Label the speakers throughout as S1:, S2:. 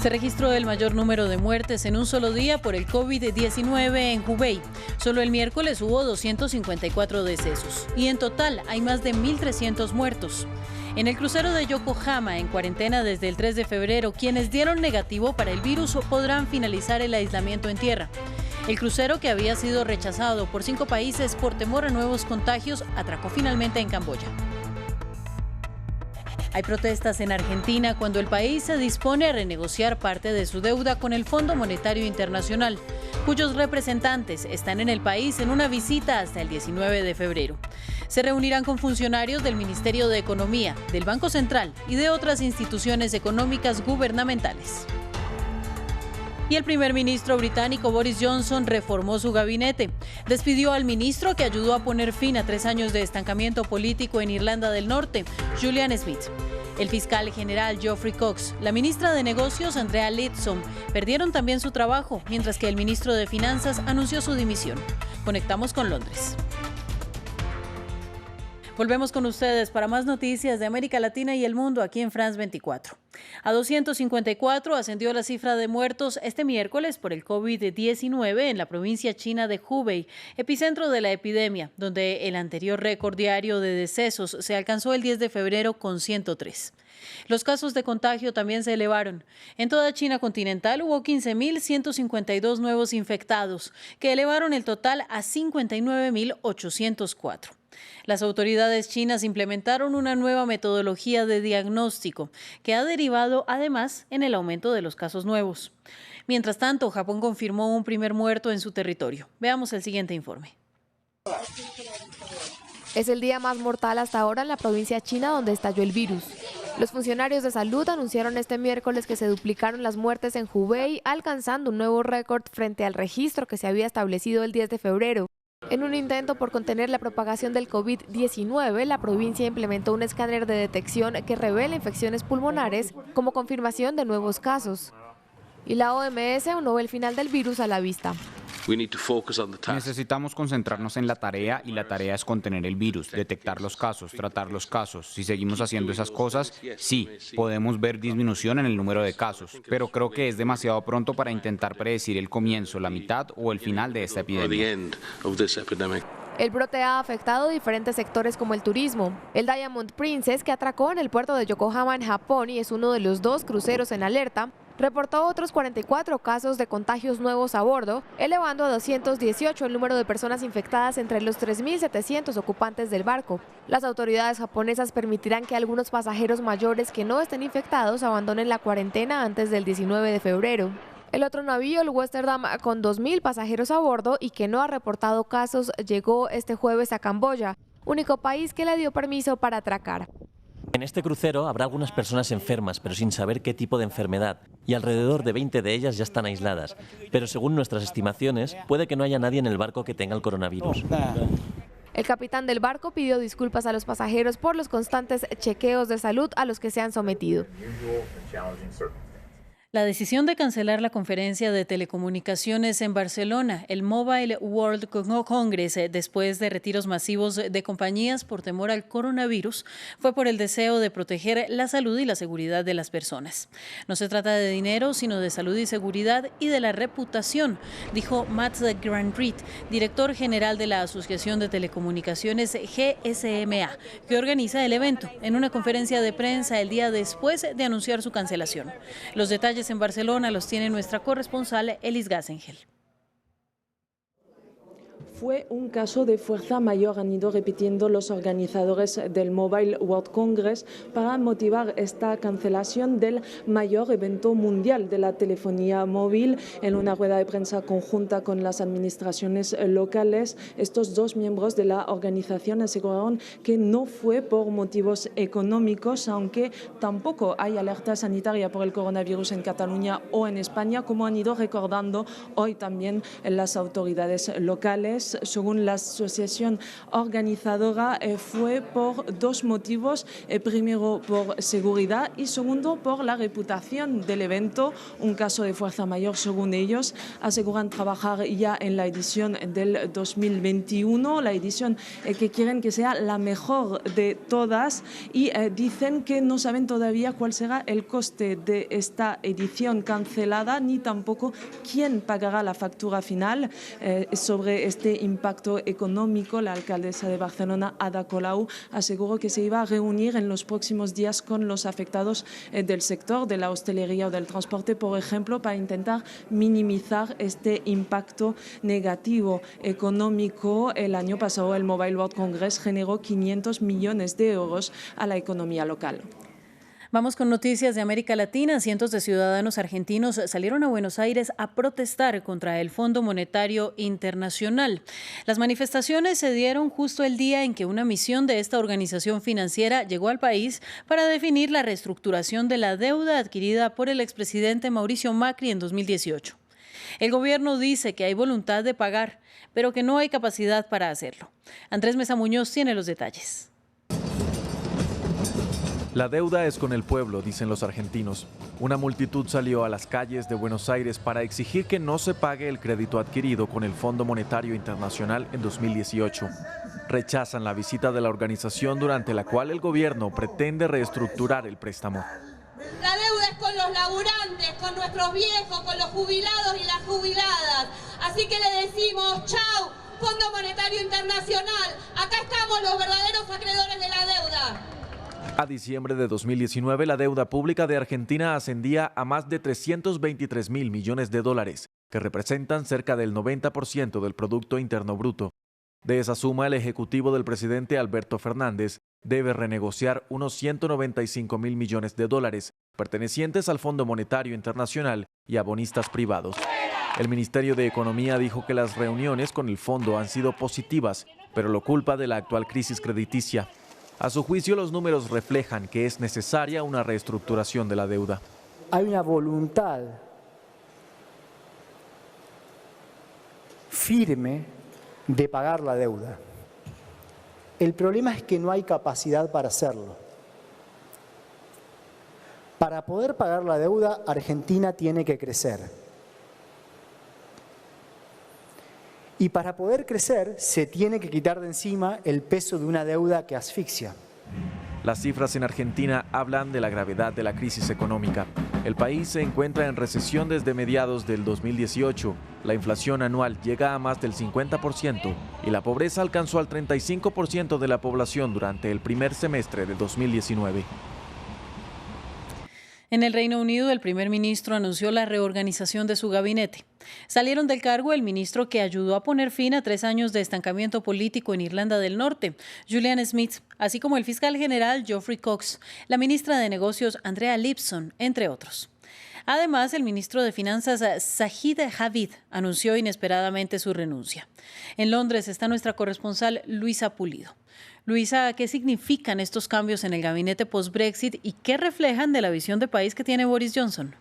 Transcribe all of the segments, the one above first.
S1: Se registró el mayor número de muertes en un solo día por el COVID-19 en Hubei. Solo el miércoles hubo 254 decesos y en total hay más de 1.300 muertos. En el crucero de Yokohama, en cuarentena desde el 3 de febrero, quienes dieron negativo para el virus podrán finalizar el aislamiento en tierra. El crucero, que había sido rechazado por 5 países por temor a nuevos contagios, atracó finalmente en Camboya. Hay protestas en Argentina cuando el país se dispone a renegociar parte de su deuda con el Fondo Monetario Internacional, cuyos representantes están en el país en una visita hasta el 19 de febrero. Se reunirán con funcionarios del Ministerio de Economía, del Banco Central y de otras instituciones económicas gubernamentales. Y el primer ministro británico Boris Johnson reformó su gabinete. Despidió al ministro que ayudó a poner fin a 3 años de estancamiento político en Irlanda del Norte, Julian Smith. El fiscal general Geoffrey Cox, la ministra de Negocios Andrea Leadsom perdieron también su trabajo, mientras que el ministro de Finanzas anunció su dimisión. Conectamos con Londres. Volvemos con ustedes para más noticias de América Latina y el mundo aquí en France 24. A 254 ascendió la cifra de muertos este miércoles por el COVID-19 en la provincia china de Hubei, epicentro de la epidemia, donde el anterior récord diario de decesos se alcanzó el 10 de febrero con 103. Los casos de contagio también se elevaron. En toda China continental hubo 15.152 nuevos infectados, que elevaron el total a 59.804. Las autoridades chinas implementaron una nueva metodología de diagnóstico que ha derivado además en el aumento de los casos nuevos. Mientras tanto, Japón confirmó un primer muerto en su territorio. Veamos el siguiente informe.
S2: Es el día más mortal hasta ahora en la provincia china donde estalló el virus. Los funcionarios de salud anunciaron este miércoles que se duplicaron las muertes en Hubei, alcanzando un nuevo récord frente al registro que se había establecido el 10 de febrero. En un intento por contener la propagación del COVID-19, la provincia implementó un escáner de detección que revela infecciones pulmonares como confirmación de nuevos casos. Y la OMS aún no ve el final del virus a la vista.
S3: Necesitamos concentrarnos en la tarea y la tarea es contener el virus, detectar los casos, tratar los casos. Si seguimos haciendo esas cosas, sí, podemos ver disminución en el número de casos, pero creo que es demasiado pronto para intentar predecir el comienzo, la mitad o el final de esta epidemia.
S2: El brote ha afectado diferentes sectores como el turismo. El Diamond Princess, que atracó en el puerto de Yokohama en Japón y es uno de los 2 cruceros en alerta, reportó otros 44 casos de contagios nuevos a bordo, elevando a 218 el número de personas infectadas entre los 3.700 ocupantes del barco. Las autoridades japonesas permitirán que algunos pasajeros mayores que no estén infectados abandonen la cuarentena antes del 19 de febrero. El otro navío, el Westerdam, con 2.000 pasajeros a bordo y que no ha reportado casos, llegó este jueves a Camboya, único país que le dio permiso para atracar.
S4: En este crucero habrá algunas personas enfermas, pero sin saber qué tipo de enfermedad, y alrededor de 20 de ellas ya están aisladas. Pero según nuestras estimaciones, puede que no haya nadie en el barco que tenga el coronavirus.
S2: El capitán del barco pidió disculpas a los pasajeros por los constantes chequeos de salud a los que se han sometido.
S1: La decisión de cancelar la conferencia de telecomunicaciones en Barcelona, el Mobile World Congress, después de retiros masivos de compañías por temor al coronavirus, fue por el deseo de proteger la salud y la seguridad de las personas. No se trata de dinero, sino de salud y seguridad y de la reputación, dijo Mats Granryd, director general de la Asociación de Telecomunicaciones GSMA, que organiza el evento, en una conferencia de prensa el día después de anunciar su cancelación. Los detalles en Barcelona los tiene nuestra corresponsal Elis Gassengel.
S5: Fue un caso de fuerza mayor, han ido repitiendo los organizadores del Mobile World Congress para motivar esta cancelación del mayor evento mundial de la telefonía móvil. En una rueda de prensa conjunta con las administraciones locales, estos 2 miembros de la organización aseguraron que no fue por motivos económicos, aunque tampoco hay alerta sanitaria por el coronavirus en Cataluña o en España, como han ido recordando hoy también las autoridades locales. millones, según la asociación organizadora, fue por dos motivos. Primero, por seguridad y segundo, por la reputación del evento. Un caso de fuerza mayor, según ellos. Aseguran trabajar ya en la edición del 2021, la edición que quieren que sea la mejor de todas, y dicen que no saben todavía cuál será el coste de esta edición cancelada ni tampoco quién pagará la factura final. Sobre este impacto económico, la alcaldesa de Barcelona, Ada Colau, aseguró que se iba a reunir en los próximos días con los afectados del sector de la hostelería o del transporte, por ejemplo, para intentar minimizar este impacto negativo económico. El año pasado el Mobile World Congress generó 500 millones de euros a la economía local.
S1: Vamos con noticias de América Latina. Cientos de ciudadanos argentinos salieron a Buenos Aires a protestar contra el Fondo Monetario Internacional. Las manifestaciones se dieron justo el día en que una misión de esta organización financiera llegó al país para definir la reestructuración de la deuda adquirida por el expresidente Mauricio Macri en 2018. El gobierno dice que hay voluntad de pagar, pero que no hay capacidad para hacerlo. Andrés Mesa Muñoz tiene los detalles.
S6: La deuda es con el pueblo, dicen los argentinos. Una multitud salió a las calles de Buenos Aires para exigir que no se pague el crédito adquirido con el Fondo Monetario Internacional en 2018. Rechazan la visita de la organización durante la cual el gobierno pretende reestructurar el préstamo.
S7: La deuda es con los laburantes, con nuestros viejos, con los jubilados y las jubiladas. Así que le decimos, chau, Fondo Monetario Internacional, acá estamos los verdaderos acreedores de la deuda.
S6: A diciembre de 2019, la deuda pública de Argentina ascendía a más de 323.000 millones de dólares, que representan cerca del 90% del Producto Interno Bruto. De esa suma, el ejecutivo del presidente Alberto Fernández debe renegociar unos 195.000 millones de dólares, pertenecientes al Fondo Monetario Internacional y a bonistas privados. El Ministerio de Economía dijo que las reuniones con el fondo han sido positivas, pero lo culpa de la actual crisis crediticia. A su juicio, los números reflejan que es necesaria una reestructuración de la deuda.
S8: Hay una voluntad firme de pagar la deuda. El problema es que no hay capacidad para hacerlo. Para poder pagar la deuda, Argentina tiene que crecer. Y para poder crecer, se tiene que quitar de encima el peso de una deuda que asfixia.
S6: Las cifras en Argentina hablan de la gravedad de la crisis económica. El país se encuentra en recesión desde mediados del 2018. La inflación anual llega a más del 50% y la pobreza alcanzó al 35% de la población durante el primer semestre de 2019.
S1: En el Reino Unido, el primer ministro anunció la reorganización de su gabinete. Salieron del cargo el ministro que ayudó a poner fin a 3 años de estancamiento político en Irlanda del Norte, Julian Smith, así como el fiscal general Geoffrey Cox, la ministra de Negocios Andrea Leadsom, entre otros. Además, el ministro de Finanzas Sajid Javid anunció inesperadamente su renuncia. En Londres está nuestra corresponsal Luisa Pulido. Luisa, ¿qué significan estos cambios en el gabinete post-Brexit y qué reflejan de la visión de país que tiene Boris Johnson?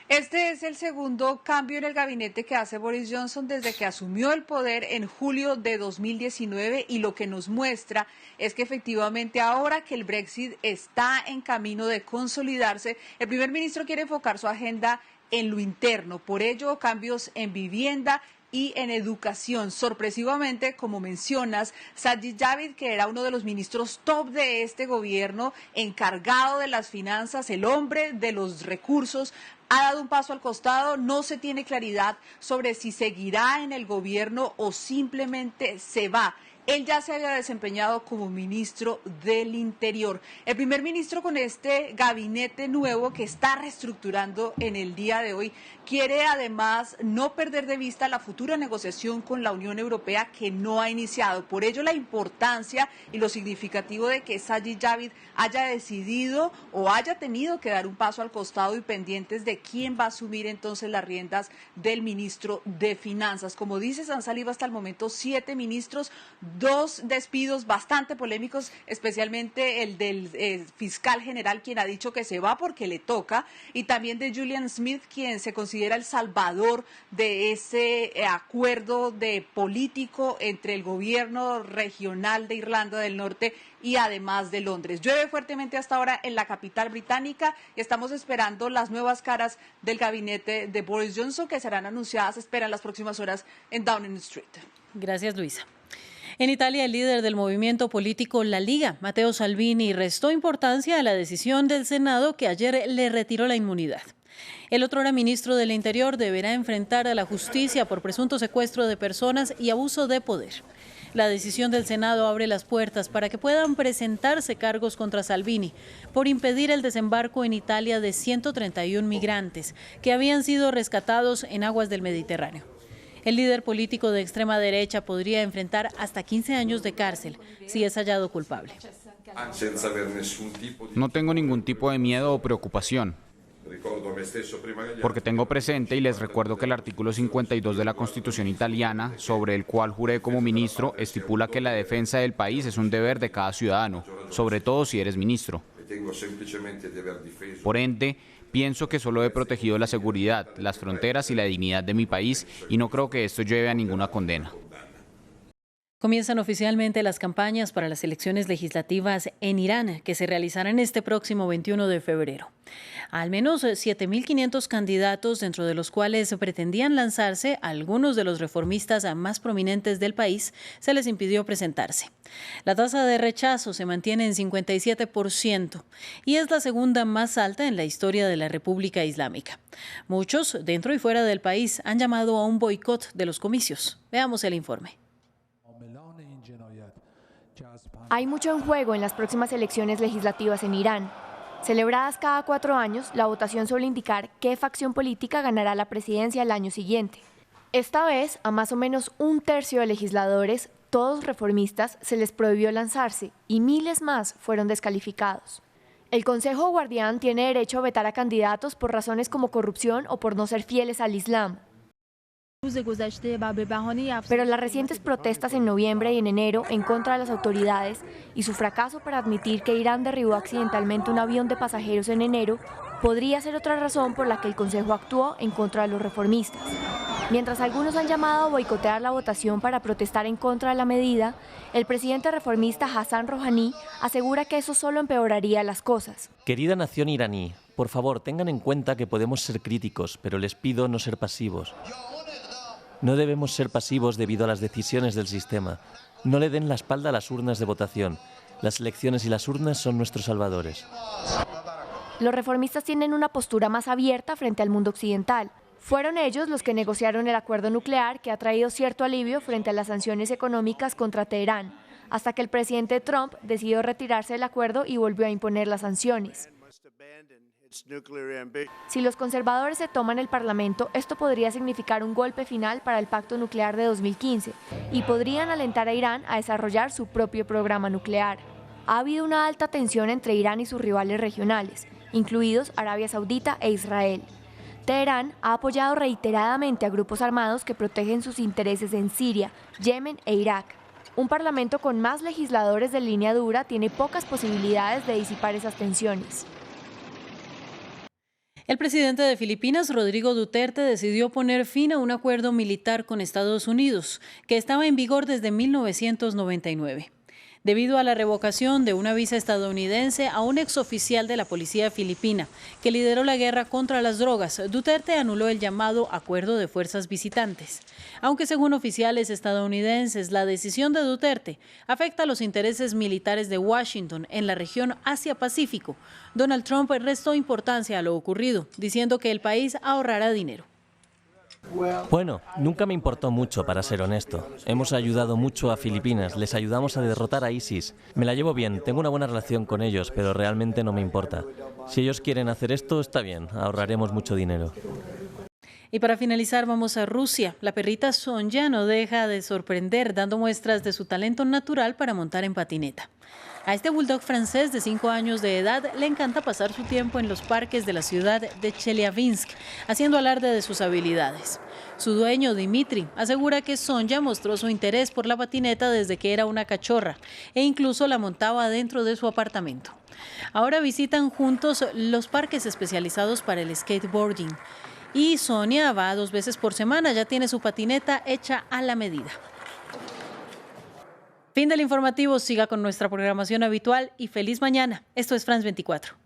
S9: Este es el segundo cambio en el gabinete que hace Boris Johnson desde que asumió el poder en julio de 2019 y lo que nos muestra es que efectivamente ahora que el Brexit está en camino de consolidarse, el primer ministro quiere enfocar su agenda en lo interno. Por ello, cambios en vivienda y en educación. Sorpresivamente, como mencionas, Sajid Javid, que era uno de los ministros top de este gobierno, encargado de las finanzas, el hombre de los recursos, ha dado un paso al costado. No se tiene claridad sobre si seguirá en el gobierno o simplemente se va. Él ya se había desempeñado como ministro del Interior. El primer ministro, con este gabinete nuevo que está reestructurando en el día de hoy, quiere además no perder de vista la futura negociación con la Unión Europea que no ha iniciado. Por ello, la importancia y lo significativo de que Sajid Javid haya decidido o haya tenido que dar un paso al costado y pendientes de de quién va a asumir entonces las riendas del ministro de Finanzas. Como dices, han salido hasta el momento 7 ministros, 2 despidos bastante polémicos, especialmente el del fiscal general, quien ha dicho que se va porque le toca, y también de Julian Smith, quien se considera el salvador de ese acuerdo de político entre el gobierno regional de Irlanda del Norte y además de Londres. Llueve fuertemente hasta ahora en la capital británica y estamos esperando las nuevas caras del gabinete de Boris Johnson, que serán anunciadas, esperan las próximas horas en Downing Street.
S1: Gracias, Luisa. En Italia, el líder del movimiento político La Liga, Matteo Salvini, restó importancia a la decisión del Senado que ayer le retiró la inmunidad. El otrora ministro del Interior deberá enfrentar a la justicia por presunto secuestro de personas y abuso de poder. La decisión del Senado abre las puertas para que puedan presentarse cargos contra Salvini por impedir el desembarco en Italia de 131 migrantes que habían sido rescatados en aguas del Mediterráneo. El líder político de extrema derecha podría enfrentar hasta 15 años de cárcel si es hallado culpable.
S3: No tengo ningún tipo de miedo o preocupación, porque tengo presente y les recuerdo que el artículo 52 de la Constitución italiana, sobre el cual juré como ministro, estipula que la defensa del país es un deber de cada ciudadano, sobre todo si eres ministro. Por ende, pienso que solo he protegido la seguridad, las fronteras y la dignidad de mi país y no creo que esto lleve a ninguna condena.
S1: Comienzan oficialmente las campañas para las elecciones legislativas en Irán, que se realizarán este próximo 21 de febrero. Al menos 7.500 candidatos, dentro de los cuales pretendían lanzarse algunos de los reformistas más prominentes del país, se les impidió presentarse. La tasa de rechazo se mantiene en 57% y es la segunda más alta en la historia de la República Islámica. Muchos, dentro y fuera del país, han llamado a un boicot de los comicios. Veamos el informe.
S2: Hay mucho en juego en las próximas elecciones legislativas en Irán. Celebradas cada 4 años, la votación suele indicar qué facción política ganará la presidencia el año siguiente. Esta vez, a más o menos 1/3 de legisladores, todos reformistas, se les prohibió lanzarse y miles más fueron descalificados. El Consejo Guardián tiene derecho a vetar a candidatos por razones como corrupción o por no ser fieles al Islam. Pero las recientes protestas en noviembre y en enero en contra de las autoridades y su fracaso para admitir que Irán derribó accidentalmente un avión de pasajeros en enero podría ser otra razón por la que el Consejo actuó en contra de los reformistas. Mientras algunos han llamado a boicotear la votación para protestar en contra de la medida, el presidente reformista Hassan Rouhani asegura que eso solo empeoraría las cosas.
S4: Querida nación iraní, por favor, tengan en cuenta que podemos ser críticos, pero les pido no ser pasivos. No debemos ser pasivos debido a las decisiones del sistema. No le den la espalda a las urnas de votación. Las elecciones y las urnas son nuestros salvadores.
S2: Los reformistas tienen una postura más abierta frente al mundo occidental. Fueron ellos los que negociaron el acuerdo nuclear que ha traído cierto alivio frente a las sanciones económicas contra Teherán, hasta que el presidente Trump decidió retirarse del acuerdo y volvió a imponer las sanciones. Si los conservadores se toman el Parlamento, esto podría significar un golpe final para el pacto nuclear de 2015 y podrían alentar a Irán a desarrollar su propio programa nuclear. Ha habido una alta tensión entre Irán y sus rivales regionales, incluidos Arabia Saudita e Israel. Teherán ha apoyado reiteradamente a grupos armados que protegen sus intereses en Siria, Yemen e Irak. Un parlamento con más legisladores de línea dura tiene pocas posibilidades de disipar esas tensiones.
S1: El presidente de Filipinas, Rodrigo Duterte, decidió poner fin a un acuerdo militar con Estados Unidos, que estaba en vigor desde 1999. Debido a la revocación de una visa estadounidense a un exoficial de la policía filipina que lideró la guerra contra las drogas, Duterte anuló el llamado Acuerdo de Fuerzas Visitantes. Aunque según oficiales estadounidenses, la decisión de Duterte afecta a los intereses militares de Washington en la región Asia-Pacífico, Donald Trump restó importancia a lo ocurrido, diciendo que el país ahorrará dinero.
S4: Bueno, nunca me importó mucho, para ser honesto. Hemos ayudado mucho a Filipinas, les ayudamos a derrotar a ISIS. Me la llevo bien, tengo una buena relación con ellos, pero realmente no me importa. Si ellos quieren hacer esto, está bien, ahorraremos mucho dinero.
S1: Y para finalizar vamos a Rusia. La perrita Sonja no deja de sorprender dando muestras de su talento natural para montar en patineta. A este bulldog francés de 5 años de edad le encanta pasar su tiempo en los parques de la ciudad de Chelyabinsk, haciendo alarde de sus habilidades. Su dueño, Dmitry, asegura que Sonja mostró su interés por la patineta desde que era una cachorra e incluso la montaba dentro de su apartamento. Ahora visitan juntos los parques especializados para el skateboarding. Y Sonia va 2 veces por semana, ya tiene su patineta hecha a la medida. Fin del informativo, siga con nuestra programación habitual y feliz mañana. Esto es France 24.